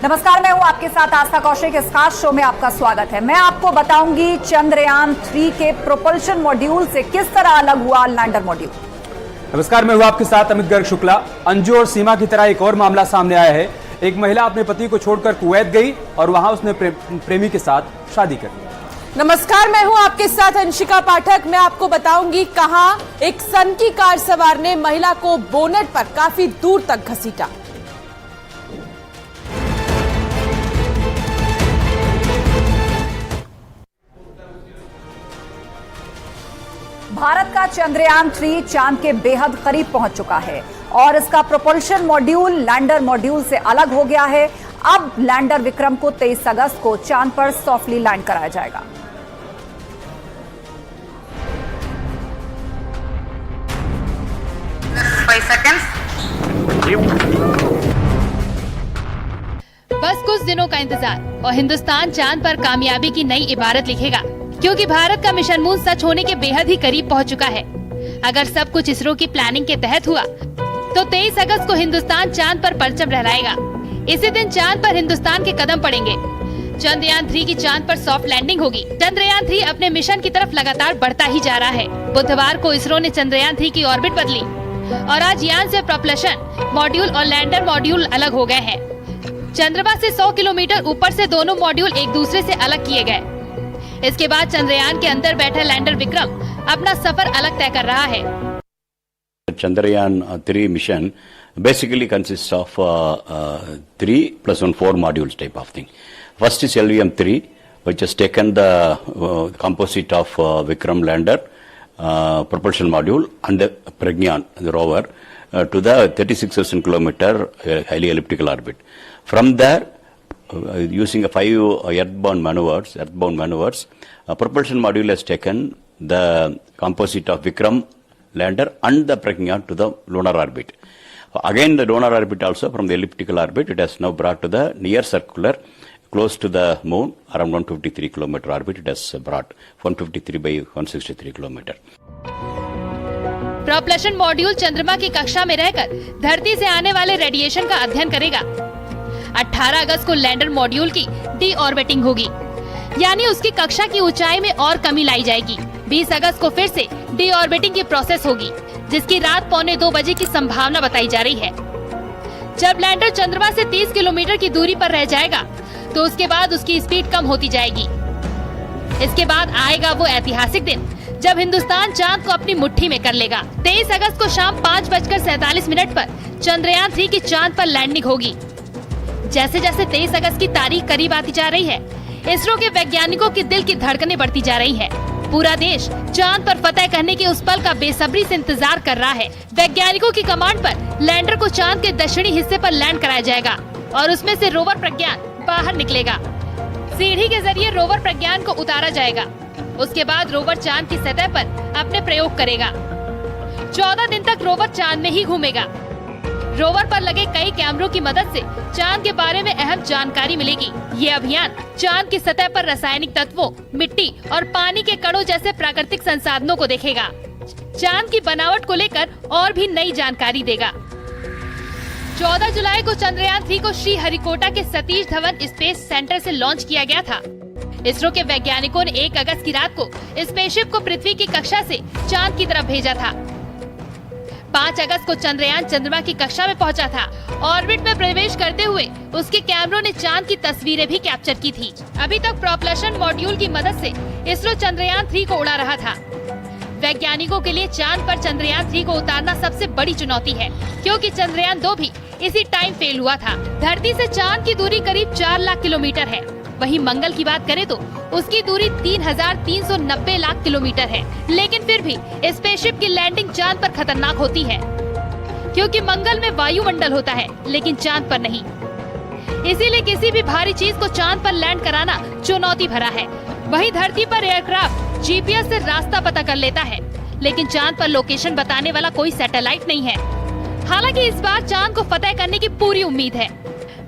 नमस्कार, मैं हूं आपके साथ आस्था कौशिक। इस खास शो में आपका स्वागत है। मैं आपको बताऊंगी चंद्रयान 3 के प्रोपल्शन मॉड्यूल से किस तरह अलग हुआ लैंडर मॉड्यूल। नमस्कार, मैं हूं आपके साथ अमित गर्ग शुक्ला। अंजू और सीमा की तरह एक और मामला सामने आया है। एक महिला अपने पति को छोड़कर कुवैत गई और वहां उसने प्रेमी के साथ शादी कर ली। नमस्कार, मैं हूं आपके साथ अंशिका पाठक। मैं आपको बताऊंगी कहां एक सन की कार सवार ने महिला को बोनेट पर काफी दूर तक घसीटा। भारत का चंद्रयान 3 चांद के बेहद करीब पहुंच चुका है और इसका प्रोपल्शन मॉड्यूल लैंडर मॉड्यूल से अलग हो गया है। अब लैंडर विक्रम को 23 अगस्त को चांद पर सॉफ्टली लैंड कराया जाएगा। बस कुछ दिनों का इंतजार और हिंदुस्तान चांद पर कामयाबी की नई इबारत लिखेगा, क्योंकि भारत का मिशन मून सच होने के बेहद ही करीब पहुंच चुका है। अगर सब कुछ इसरो की प्लानिंग के तहत हुआ तो 23 अगस्त को हिंदुस्तान चांद पर परचम लहराएगा। इसी दिन चांद पर हिंदुस्तान के कदम पड़ेंगे। चंद्रयान 3 की चांद पर सॉफ्ट लैंडिंग होगी। चंद्रयान 3 अपने मिशन की तरफ लगातार बढ़ता ही जा रहा है। बुधवार को इसरो ने चंद्रयान 3 की ऑर्बिट बदली और आज यान से प्रोपल्शन मॉड्यूल और लैंडर मॉड्यूल अलग हो गए हैं। चंद्रमा से 100 किलोमीटर ऊपर से दोनों मॉड्यूल एक दूसरे से अलग किए गए। इसके बाद चंद्रयान के अंदर बैठा लैंडर विक्रम अपना सफर अलग तय कर रहा है। Chandrayaan 3 mission basically consists of 3 plus 1 4 modules type of thing. First is LVM-3, which has taken the composite of Vikram lander, propulsion module and the Pragyan, the rover, to the 36,000 kilometer highly elliptical orbit. From there, using a 5 earthbound maneuvers, propulsion module has taken the composite of Vikram lander and the Pragyan to the lunar orbit. Again, the lunar orbit also, from the elliptical orbit, it has now brought to the near circular, close to the moon, around 153 kilometer orbit. It has brought 153 by 163 kilometer. Propulsion module चंद्रमा की कक्षा में रहकर धरती से आने वाले radiation का अध्ययन करेगा। 18 अगस्त को लैंडर मॉड्यूल की डी ऑर्बिटिंग होगी, यानी उसकी कक्षा की ऊंचाई में और कमी लाई जाएगी। 20 अगस्त को फिर से डी ऑर्बिटिंग की प्रोसेस होगी, जिसकी रात 1:45 बजे की संभावना बताई जा रही है। जब लैंडर चंद्रमा से 30 किलोमीटर की दूरी पर रह जाएगा तो उसके बाद उसकी स्पीड कम होती जाएगी। इसके बाद आएगा वो ऐतिहासिक दिन जब हिंदुस्तान चांद को अपनी मुट्ठी में कर लेगा। 23 अगस्त को शाम 5:47 पर चंद्रयान 3 की चांद पर लैंडिंग होगी। जैसे जैसे 23 अगस्त की तारीख करीब आती जा रही है, इसरो के वैज्ञानिकों की दिल की धड़कनें बढ़ती जा रही है। पूरा देश चांद पर फतह करने के उस पल का बेसब्री से इंतजार कर रहा है। वैज्ञानिकों की कमांड पर लैंडर को चांद के दक्षिणी हिस्से पर लैंड कराया जाएगा और उसमें से रोवर प्रज्ञान बाहर निकलेगा। सीढ़ी के जरिए रोवर प्रज्ञान को उतारा जाएगा। उसके बाद रोवर चांद की सतह पर अपने प्रयोग करेगा। 14 दिन तक रोवर चांद में ही घूमेगा। रोवर पर लगे कई कैमरों की मदद से चांद के बारे में अहम जानकारी मिलेगी। ये अभियान चांद की सतह पर रासायनिक तत्वों, मिट्टी और पानी के कणों जैसे प्राकृतिक संसाधनों को देखेगा। चांद की बनावट को लेकर और भी नई जानकारी देगा। 14 जुलाई को चंद्रयान 3 को श्रीहरिकोटा के सतीश धवन स्पेस सेंटर से लॉन्च किया गया था। इसरो के वैज्ञानिकों ने 1 अगस्त की रात को स्पेसशिप को पृथ्वी की कक्षा से चांद की तरफ भेजा था। 5 अगस्त को चंद्रयान चंद्रमा की कक्षा में पहुंचा था। ऑर्बिट में प्रवेश करते हुए उसके कैमरों ने चांद की तस्वीरें भी कैप्चर की थी। अभी तक प्रोपल्शन मॉड्यूल की मदद से इसरो चंद्रयान 3 को उड़ा रहा था। वैज्ञानिकों के लिए चांद पर चंद्रयान 3 को उतारना सबसे बड़ी चुनौती है, क्योंकि चंद्रयान 2 भी इसी टाइम फेल हुआ था। धरती से चांद की दूरी करीब 4 लाख किलोमीटर है। वहीं मंगल की बात करें तो उसकी दूरी 3,390 लाख किलोमीटर है। लेकिन फिर भी स्पेसशिप की लैंडिंग चांद पर खतरनाक होती है, क्योंकि मंगल में वायुमंडल होता है लेकिन चांद पर नहीं। इसीलिए किसी भी भारी चीज को चांद पर लैंड कराना चुनौती भरा है। वहीं धरती पर एयरक्राफ्ट जीपीएस से रास्ता पता कर लेता है, लेकिन चांद पर लोकेशन बताने वाला कोई सैटेलाइट नहीं है। हालांकि इस बार चांद को फतह करने की पूरी उम्मीद है।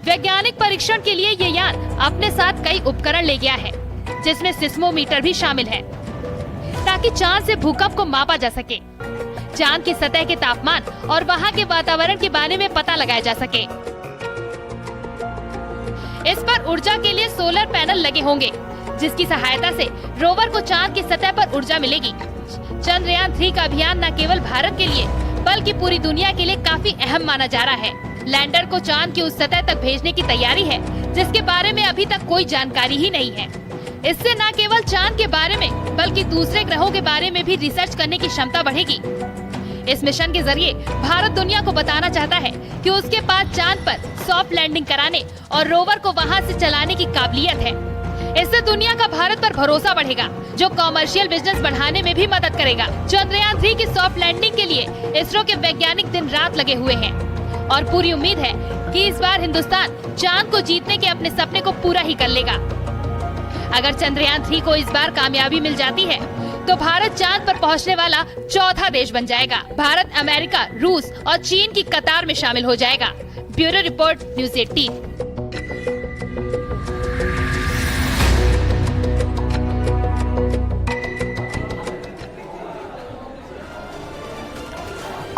वैज्ञानिक परीक्षण के लिए ये यान अपने साथ कई उपकरण ले गया है, जिसमें सिस्मोमीटर भी शामिल है, ताकि चांद से भूकंप को मापा जा सके, चांद की सतह के तापमान और वहां के वातावरण के बारे में पता लगाया जा सके। इस पर ऊर्जा के लिए सोलर पैनल लगे होंगे, जिसकी सहायता से रोवर को चांद की सतह पर ऊर्जा मिलेगी। चंद्रयान 3 का अभियान न केवल भारत के लिए बल्कि पूरी दुनिया के लिए काफी अहम माना जा रहा है। लैंडर को चांद की उस सतह तक भेजने की तैयारी है जिसके बारे में अभी तक कोई जानकारी ही नहीं है। इससे न केवल चांद के बारे में बल्कि दूसरे ग्रहों के बारे में भी रिसर्च करने की क्षमता बढ़ेगी। इस मिशन के जरिए भारत दुनिया को बताना चाहता है कि उसके पास चांद पर सॉफ्ट लैंडिंग कराने और रोवर को वहां से चलाने की काबिलियत है। इससे दुनिया का भारत पर भरोसा बढ़ेगा, जो कॉमर्शियल बिजनेस बढ़ाने में भी मदद करेगा। चंद्रयान 3 की सॉफ्ट लैंडिंग के लिए इसरो के वैज्ञानिक दिन रात लगे हुए हैं और पूरी उम्मीद है कि इस बार हिंदुस्तान चांद को जीतने के अपने सपने को पूरा ही कर लेगा। अगर चंद्रयान 3 को इस बार कामयाबी मिल जाती है तो भारत चांद पर पहुंचने वाला चौथा देश बन जाएगा। भारत, अमेरिका, रूस और चीन की कतार में शामिल हो जाएगा। Bureau report, news 18।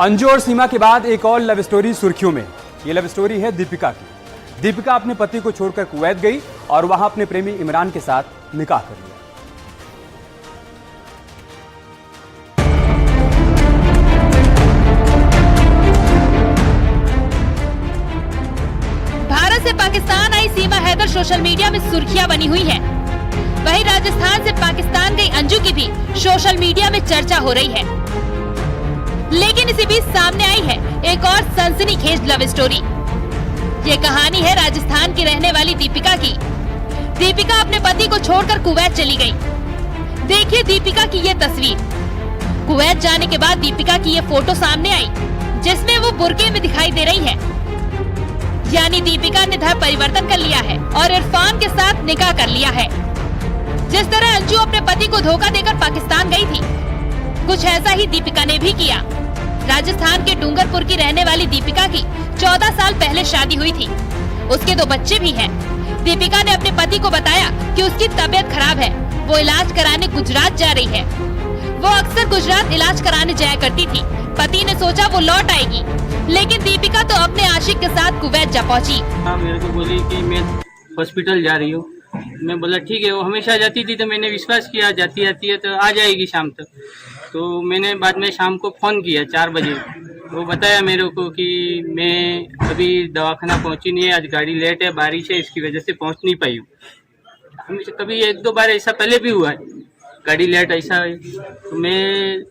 अंजू और सीमा के बाद एक और लव स्टोरी सुर्खियों में। ये लव स्टोरी है दीपिका की। दीपिका अपने पति को छोड़कर कुवैत गई और वहां अपने प्रेमी इमरान के साथ निकाह कर लिया। भारत से पाकिस्तान आई सीमा हैदर सोशल मीडिया में सुर्खियां बनी हुई है। वहीं राजस्थान से पाकिस्तान गई अंजू की भी सोशल मीडिया में चर्चा हो रही है। लेकिन इसी बीच सामने आई है एक और सनसनीखेज लव स्टोरी। ये कहानी है राजस्थान की रहने वाली दीपिका की। दीपिका अपने पति को छोड़कर कुवैत चली गई। देखिए दीपिका की ये तस्वीर। कुवैत जाने के बाद दीपिका की ये फोटो सामने आई, जिसमें वो बुर्के में दिखाई दे रही है। यानी दीपिका ने धर्म परिवर्तन कर लिया है और इरफान के साथ निकाह कर लिया है। जिस तरह अंजू अपने पति को धोखा देकर पाकिस्तान गई थी, कुछ ऐसा ही दीपिका ने भी किया। राजस्थान के डूंगरपुर की रहने वाली दीपिका की 14 साल पहले शादी हुई थी। उसके 2 बच्चे भी हैं। दीपिका ने अपने पति को बताया कि उसकी तबीयत खराब है, वो इलाज कराने गुजरात जा रही है। वो अक्सर गुजरात इलाज कराने जाया करती थी। पति ने सोचा वो लौट आएगी, लेकिन दीपिका तो अपने आशिक के साथ कुवैत जा पहुंची। मेरे को बोली कि मैं हॉस्पिटल जा रही हूँ। मैं बोला ठीक है। वो हमेशा जाती थी तो मैंने विश्वास किया जाती आती है तो आ जाएगी शाम तक। तो मैंने बाद में शाम को फ़ोन किया 4 बजे। वो बताया मेरे को कि मैं अभी दवाखाना पहुंची नहीं है, आज गाड़ी लेट है, बारिश है, इसकी वजह से पहुंच नहीं पाई हूँ। हमेशा कभी 1-2 बार ऐसा पहले भी हुआ है, गाड़ी लेट ऐसा है। तो मैं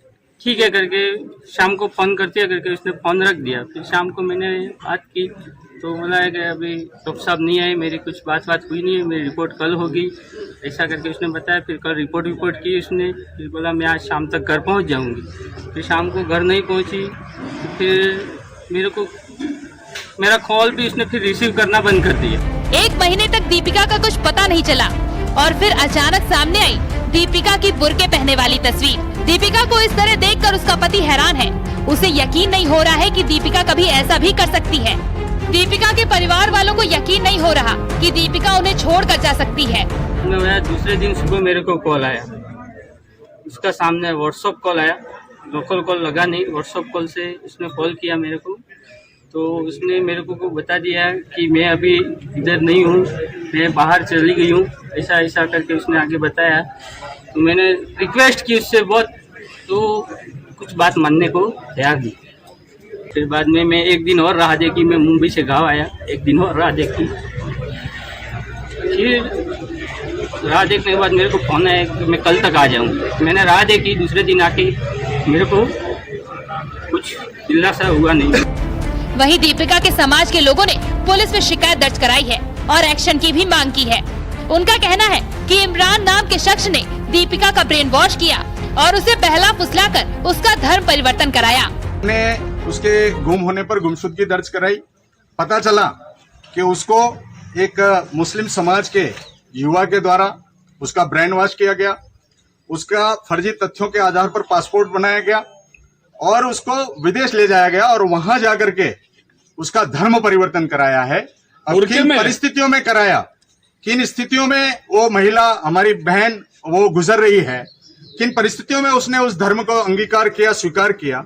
ठीक है करके शाम को फ़ोन करते करके उसने फ़ोन रख दिया। फिर शाम को मैंने बात की तो बोला है कि अभी डॉक्टर साहब नहीं आए, मेरी कुछ बात हुई नहीं है, मेरी रिपोर्ट कल होगी, ऐसा करके उसने बताया। फिर कल रिपोर्ट की उसने। फिर बोला मैं आज शाम तक घर पहुंच जाऊंगी। फिर शाम को घर नहीं पहुंची। तो फिर मेरा कॉल भी उसने फिर रिसीव करना बंद कर दिया। 1 महीने तक दीपिका का कुछ पता नहीं चला और फिर अचानक सामने आई दीपिका की बुर्के पहनने वाली तस्वीर। दीपिका को इस तरह देखकर उसका पति हैरान है। उसे यकीन नहीं हो रहा है कि दीपिका कभी ऐसा भी कर सकती है। दीपिका के परिवार वालों को यकीन नहीं हो रहा कि दीपिका उन्हें छोड़कर जा सकती है। दूसरे दिन सुबह मेरे को कॉल आया, उसका सामने व्हाट्सएप कॉल आया। लोकल कॉल लगा नहीं, व्हाट्सएप कॉल से उसने कॉल किया मेरे को। तो उसने मेरे को बता दिया कि मैं अभी इधर नहीं हूँ, मैं बाहर चली गई हूँ, ऐसा करके उसने आगे बताया। तो मैंने रिक्वेस्ट की उससे बहुत, तो कुछ बात मानने को तैयार नहीं। फिर बाद में मैं 1 दिन और राह देखी। मैं मुंबई से गाँव आया, 1 दिन और राह देखी। फिर राह देखने के बाद मेरे को फोन आया कि मैं कल तक आ जाऊँ। मैंने राह देखी, दूसरे दिन आके मेरे को कुछ दिलासा हुआ नहीं। वहीं दीपिका के समाज के लोगों ने पुलिस में शिकायत दर्ज कराई है और एक्शन की भी मांग की है। उनका कहना है कि इमरान नाम के शख्स ने दीपिका का ब्रेन वॉश किया और उसे बहला फुसलाकर उसका धर्म परिवर्तन कराया। ने उसके गुम होने पर गुमशुदगी दर्ज कराई। पता चला कि उसको एक मुस्लिम समाज के युवा के द्वारा उसका ब्रेन वॉश किया गया, उसका फर्जी तथ्यों के आधार पर पासपोर्ट बनाया गया और उसको विदेश ले जाया गया और वहां जाकर के उसका धर्म परिवर्तन कराया है। अब किन परिस्थितियों में कराया, किन स्थितियों में वो महिला हमारी बहन वो गुजर रही है, किन परिस्थितियों में उसने उस धर्म को अंगीकार किया, स्वीकार किया,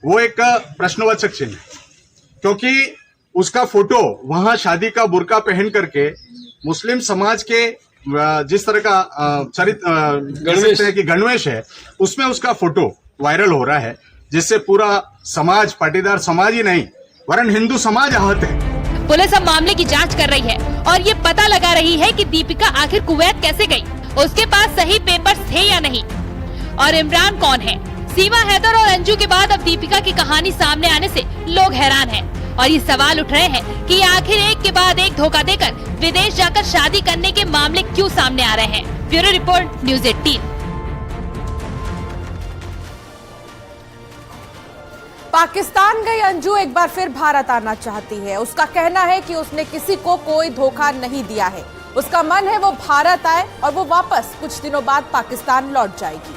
वो एक प्रश्नवाचक चिन्ह है। क्योंकि उसका फोटो वहां शादी का बुर्का पहन करके मुस्लिम समाज के जिस तरह का चरित्र है कि गणवेश है, उसमें उसका फोटो वायरल हो रहा है, जिससे पूरा समाज, पाटीदार समाज ही नहीं वरन हिंदू समाज आहत है। पुलिस अब मामले की जांच कर रही है और ये पता लगा रही है कि दीपिका आखिर कुवैत कैसे गई, उसके पास सही पेपर्स थे या नहीं, और इमरान कौन है। सीमा हैदर और अंजू के बाद अब दीपिका की कहानी सामने आने से लोग हैरान हैं और ये सवाल उठ रहे हैं कि आखिर एक के बाद एक धोखा देकर विदेश जाकर शादी करने के मामले क्यों सामने आ रहे हैं। Bureau report, news 18। पाकिस्तान गई अंजू एक बार फिर भारत आना चाहती है। उसका कहना है कि उसने किसी को कोई धोखा नहीं दिया है। उसका मन है वो भारत आए और वो वापस कुछ दिनों बाद पाकिस्तान लौट जाएगी।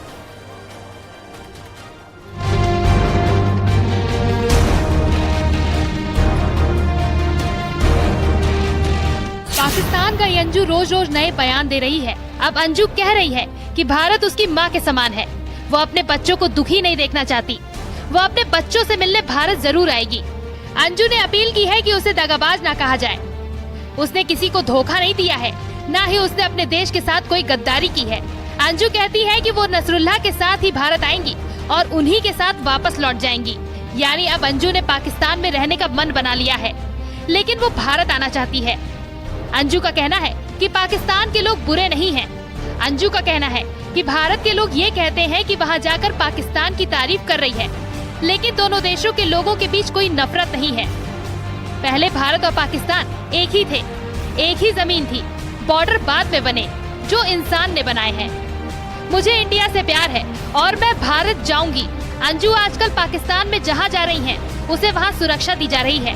पाकिस्तान का ये अंजू रोज रोज नए बयान दे रही है। अब अंजू कह रही है कि भारत उसकी माँ के समान है। वो अपने बच्चों को दुखी नहीं देखना चाहती। वो अपने बच्चों से मिलने भारत जरूर आएगी। अंजू ने अपील की है कि उसे दगाबाज ना कहा जाए। उसने किसी को धोखा नहीं दिया है, ना ही उसने अपने देश के साथ कोई गद्दारी की है। अंजू कहती है कि वो नसरुल्लाह के साथ ही भारत आएंगी और उन्हीं के साथ वापस लौट जाएंगी। यानी अब अंजू ने पाकिस्तान में रहने का मन बना लिया है, लेकिन वो भारत आना चाहती है। अंजू का कहना है कि पाकिस्तान के लोग बुरे नहीं हैं। अंजू का कहना है कि भारत के लोग ये कहते हैं कि वहाँ जाकर पाकिस्तान की तारीफ कर रही है, लेकिन दोनों देशों के लोगों के बीच कोई नफरत नहीं है। पहले भारत और पाकिस्तान एक ही थे, एक ही जमीन थी। बॉर्डर बाद में बने जो इंसान ने बनाए हैं। मुझे इंडिया से प्यार है और मैं भारत जाऊंगी। अंजू आजकल पाकिस्तान में जहाँ जा रही हैं, उसे वहाँ सुरक्षा दी जा रही है।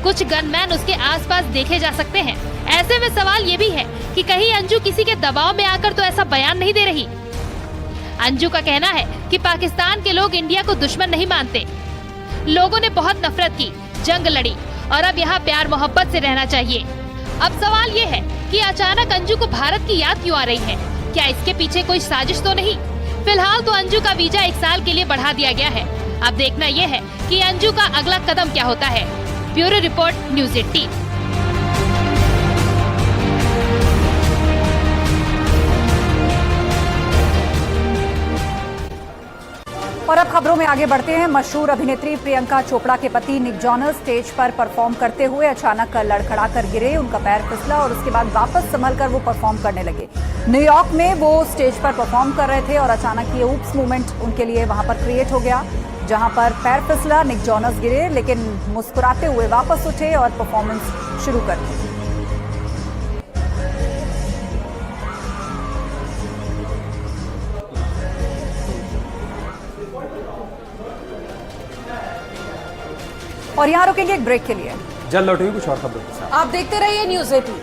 कुछ गनमैन उसके आसपास देखे जा सकते हैं। ऐसे में सवाल ये भी है कि कहीं अंजू किसी के दबाव में आकर तो ऐसा बयान नहीं दे रही। अंजू का कहना है कि पाकिस्तान के लोग इंडिया को दुश्मन नहीं मानते। लोगों ने बहुत नफरत की, जंग लड़ी और अब यहाँ प्यार मोहब्बत से रहना चाहिए। अब सवाल ये है कि अचानक अंजू को भारत की याद क्यों आ रही है? क्या इसके पीछे कोई साजिश तो नहीं? फिलहाल तो अंजू का वीजा 1 साल के लिए बढ़ा दिया गया है। अब देखना यह है कि अंजू का अगला कदम क्या होता है। Bureau report, news 18। और अब खबरों में आगे बढ़ते हैं। मशहूर अभिनेत्री प्रियंका चोपड़ा के पति निक जॉनस स्टेज पर परफॉर्म करते हुए अचानक लड़खड़ा कर गिरे। उनका पैर फिसला और उसके बाद वापस संभल कर वो परफॉर्म करने लगे। न्यूयॉर्क में वो स्टेज पर परफॉर्म कर रहे थे और अचानक ये ऊप्स मूवमेंट उनके लिए वहां पर क्रिएट हो गया, जहां पर पैर फिसला, निक जॉनस गिरे, लेकिन मुस्कुराते हुए वापस उठे और परफॉर्मेंस शुरू कर दी। और यहाँ रुकेंगे एक ब्रेक के लिए। जल्द लौटेंगे कुछ और खबरों के साथ। आप देखते रहिए न्यूज़ 18।